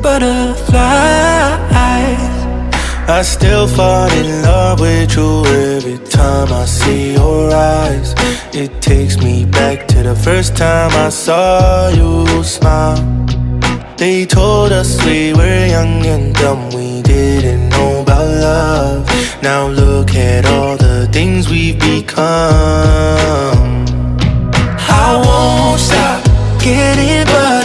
butterflies. I still fall in love with you every time I see your eyes. It takes me back to the first time I saw you smile. They told us we were young and dumb, we didn't know about love. Now look at all the things we've become. I won't stop getting by.